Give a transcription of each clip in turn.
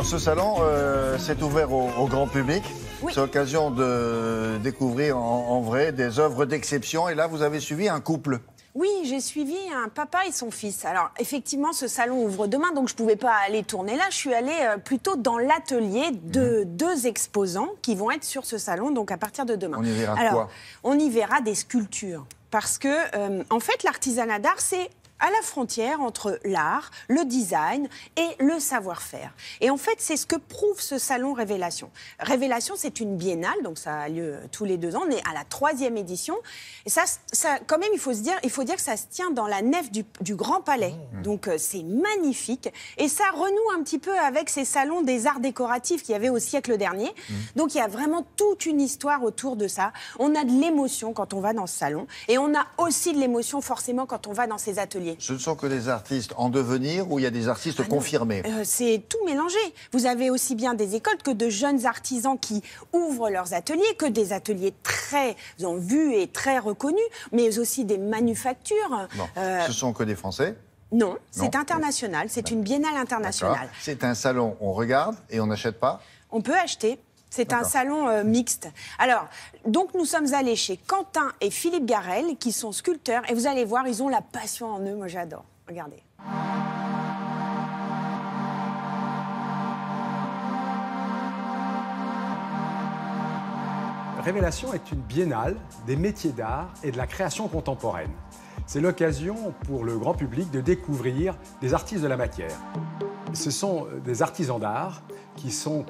ce salon, c'est ouvert au grand public. Oui. C'est l'occasion de découvrir en vrai des œuvres d'exception. Et là, vous avez suivi un couple. Oui, j'ai suivi un papa et son fils. Alors, effectivement, ce salon ouvre demain, donc je ne pouvais pas aller tourner là. Je suis allée plutôt dans l'atelier de deux exposants qui vont être sur ce salon, donc à partir de demain. On y verra Alors, quoi? On y verra des sculptures. Parce que, en fait, l'artisanat d'art, c'est à la frontière entre l'art, le design et le savoir-faire. Et en fait, c'est ce que prouve ce salon Révélation. Révélation, c'est une biennale, donc ça a lieu tous les 2 ans. On est à la 3e édition. Et ça, quand même, il faut dire que ça se tient dans la nef du Grand Palais. Donc, c'est magnifique. Et ça renoue un petit peu avec ces salons des arts décoratifs qu'il y avait au siècle dernier. Donc, il y a vraiment toute une histoire autour de ça. On a de l'émotion quand on va dans ce salon. Et on a aussi de l'émotion, forcément, quand on va dans ces ateliers. Ce ne sont que des artistes en devenir ou il y a des artistes confirmés? C'est tout mélangé. Vous avez aussi bien des écoles que de jeunes artisans qui ouvrent leurs ateliers, que des ateliers très en vue et très reconnus, mais aussi des manufactures. Non. Ce sont que des Français? Non, c'est international. C'est une biennale internationale. C'est un salon, on regarde et on n'achète pas? On peut acheter. C'est un salon mixte. Alors, donc nous sommes allés chez Quentin et Philippe Garel, qui sont sculpteurs, et vous allez voir, ils ont la passion en eux. Moi, j'adore. Regardez. Révélation est une biennale des métiers d'art et de la création contemporaine. C'est l'occasion pour le grand public de découvrir des artistes de la matière. Ce sont des artisans d'art qui sont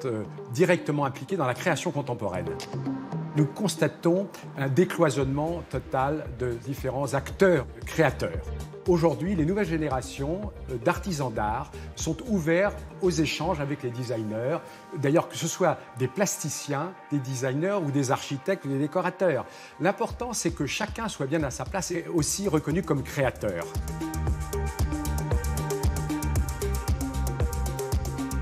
directement impliqués dans la création contemporaine. Nous constatons un décloisonnement total de différents acteurs, créateurs. Aujourd'hui, les nouvelles générations d'artisans d'art sont ouverts aux échanges avec les designers. D'ailleurs, que ce soit des plasticiens, des designers ou des architectes ou des décorateurs. L'important, c'est que chacun soit bien à sa place et aussi reconnu comme créateur.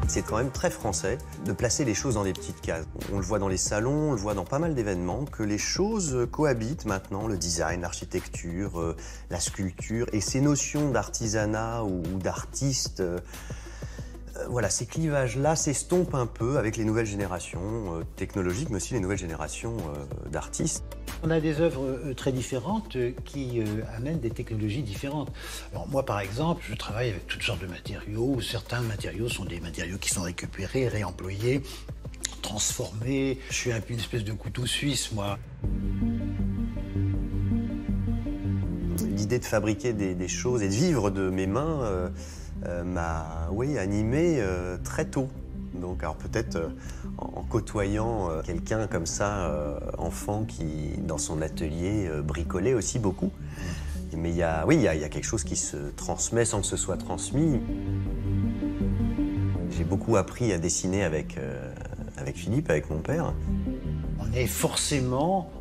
C'est quand même très français de placer les choses dans des petites cases. On le voit dans les salons, on le voit dans pas mal d'événements, que les choses cohabitent maintenant, le design, l'architecture, la sculpture, et ces notions d'artisanat ou d'artiste. Voilà, ces clivages-là s'estompent un peu avec les nouvelles générations technologiques, mais aussi les nouvelles générations d'artistes. On a des œuvres très différentes qui amènent des technologies différentes. Alors moi, par exemple, je travaille avec toutes sortes de matériaux. Certains matériaux sont des matériaux qui sont récupérés, réemployés, transformés. Je suis un peu une espèce de couteau suisse, moi. L'idée de fabriquer des choses et de vivre de mes mains m'a animé très tôt. Donc, alors peut-être en côtoyant quelqu'un comme ça, enfant, qui, dans son atelier, bricolait aussi beaucoup. Mais il y a quelque chose qui se transmet sans que ce soit transmis. J'ai beaucoup appris à dessiner avec Philippe, avec mon père. On est forcément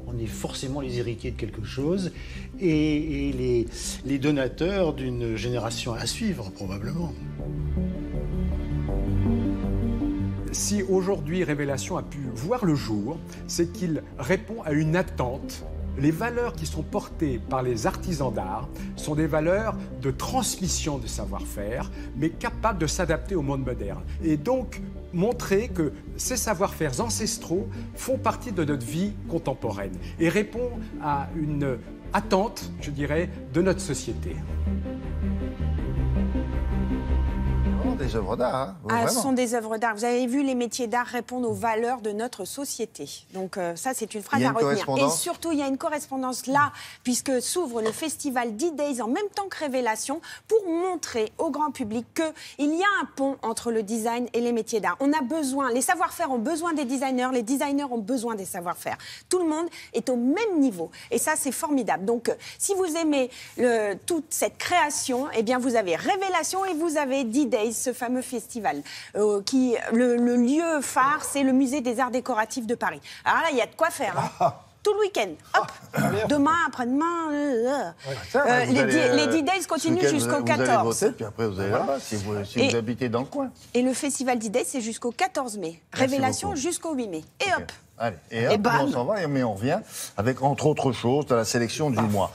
les héritiers de quelque chose et les donateurs d'une génération à suivre, probablement. Si aujourd'hui Révélation a pu voir le jour, c'est qu'il répond à une attente. Les valeurs qui sont portées par les artisans d'art sont des valeurs de transmission de savoir-faire, mais capables de s'adapter au monde moderne. Et donc, montrer que ces savoir-faire ancestraux font partie de notre vie contemporaine et répondent à une attente, je dirais, de notre société. Des œuvres d'art, hein? Ce sont des œuvres d'art. Vous avez vu, les métiers d'art répondent aux valeurs de notre société. Donc ça, c'est une phrase à retenir. Et surtout, il y a une correspondance là, puisque s'ouvre le festival D-Days en même temps que Révélation, pour montrer au grand public qu'il y a un pont entre le design et les métiers d'art. On a besoin, les savoir-faire ont besoin des designers ont besoin des savoir-faire. Tout le monde est au même niveau. Et ça, c'est formidable. Donc, si vous aimez toute cette création, eh bien, vous avez Révélation et vous avez D-Days, ce fameux festival. Le lieu phare, c'est le musée des arts décoratifs de Paris. Alors là, il y a de quoi faire. Hein. Tout le week-end. Hop. Demain, après-demain. Les D-Days continuent jusqu'au 14. Vous allez voter, puis après vous allez là-bas, si vous habitez dans le coin. Et le festival D-Days, c'est jusqu'au 14 mai. Révélation jusqu'au 8 mai. Et hop. Allez, et hop, on s'en va, mais on revient avec, entre autres choses, la sélection du mois.